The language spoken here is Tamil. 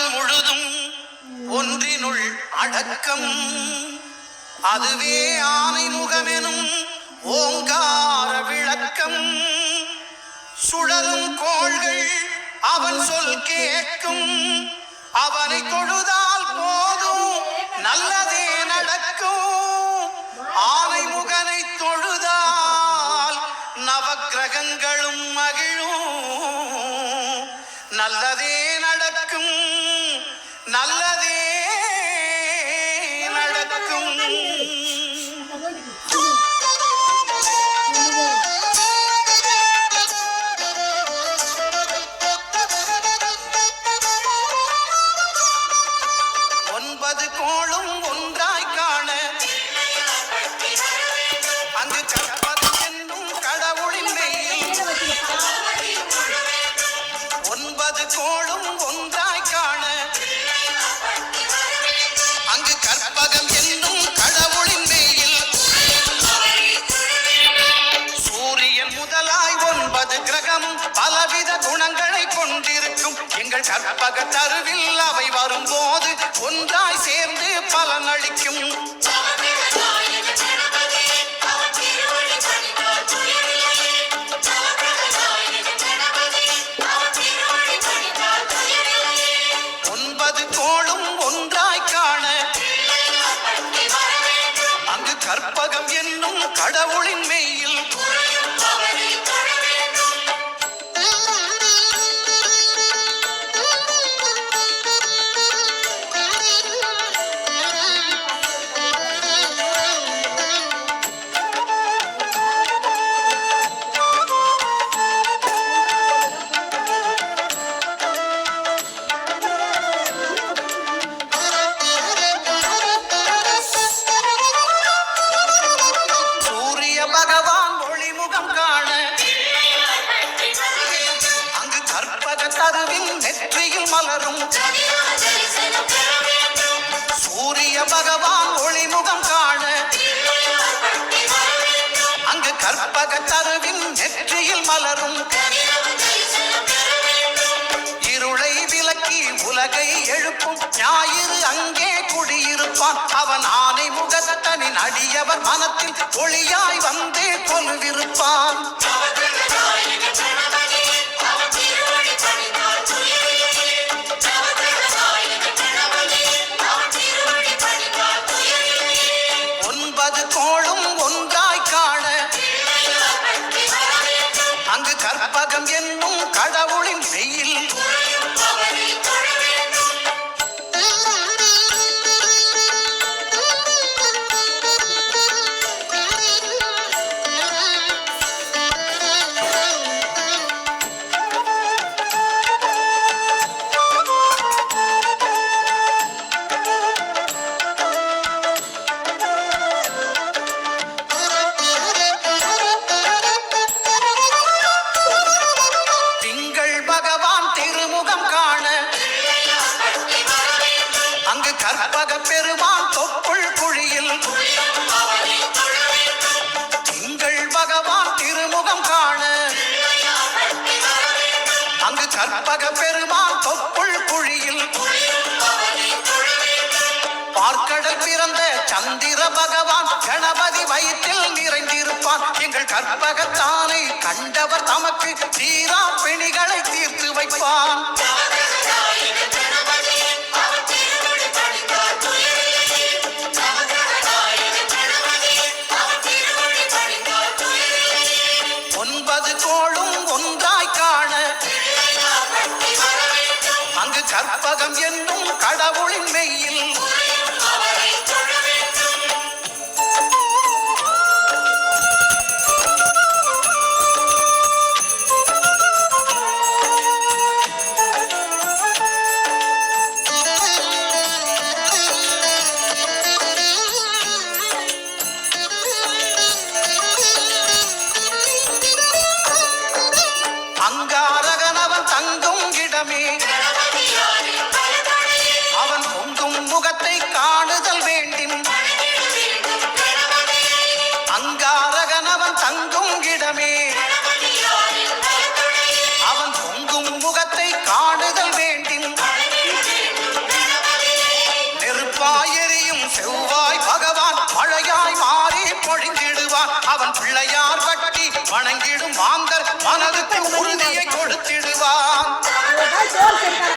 உலகம் முழுதும் ஒன்றினுள் அடக்கம். அதுவே ஆனை முகமெனும் ஓங்கார விளக்கம். சுழலும் கோள்கள் அவன் சொல் கேட்கும். அவனை தொழுதால் போதும் நல்லதே நடக்கும். ஆனை முகனை தொழுதால் நவக்கிரகங்களும் மகிழும். நல்லதே நடக்கும், நல்லதே நடக்கும். ஒன்பது கோளும் ஒன்றாய் காண அங்கு கற்பது என்னும் கடவுளின் மெய்யில். ஒன்பது கோளும் ஒன்றாய் காண அங்கு கற்பகம் என்னும் கடவுளின் மெய்யில். சூரியன் முதலாய் 9 கிரகமும் பலவித குணங்களை கொண்டிருக்கும். எங்கள் கற்பக தருவில் அவை வரும்போது ஒன்றாய் சேர்ந்து பலனளிக்கும். ஒன்பது கோளும் ஒன்றாய் காண அங்கு கற்பகம் என்னும் கடவுளின் மெய்யில். சூரிய பகவான் ஒளிமுகம் காண அங்கு கற்பக தருவின் நெற்றியில் மலரும். இருளை விலக்கி உலகை எழுப்பும் ஞாயிறு அங்கே குடியிருப்பான். அவன் ஆனை முகத்தனின் அடியவர் மனத்தில் ஒளியாய் வந்து கொலுவிருப்பான். கோளும் ஒன்றாய் காண அங்கு கற்பகம் என்னும் கடவுளின் மெய்யில். அங்கு கற்பக பெருமான் தொப்புள் குழியில். திங்கள் பகவான் திருமுகம் காண அங்கு கற்பக பெருமான் தொப்புள் குழியில். பார்க்கடல் பிறந்த சந்திர பகவான் கணபதி வயிற்றில் நிறைந்திருப்பான். எங்கள் கற்பகத்தானை கண்டவர் தமக்கு தீரா பிணிகளை தீர்த்து வைப்பான். ஒன்பது கோளும் ஒன்றாய் காண அங்கு கற்பகம் என்னும் கடவுளின் மெய்யில். அங்காரகனவன் தங்கும் இடமே அவன் பொங்கும் முகத்தை காணுதல் வேண்டும். அங்காரகனவன் தங்கும் இடமே அவன் பொங்கும் முகத்தை காணுதல் வேண்டும். பொழிந்திடுவான் அவன் பிள்ளையார் பட்டி வணங்கிடும் மாந்தர் மனதுக்கு உறுதியை கொடுத்திடுவான்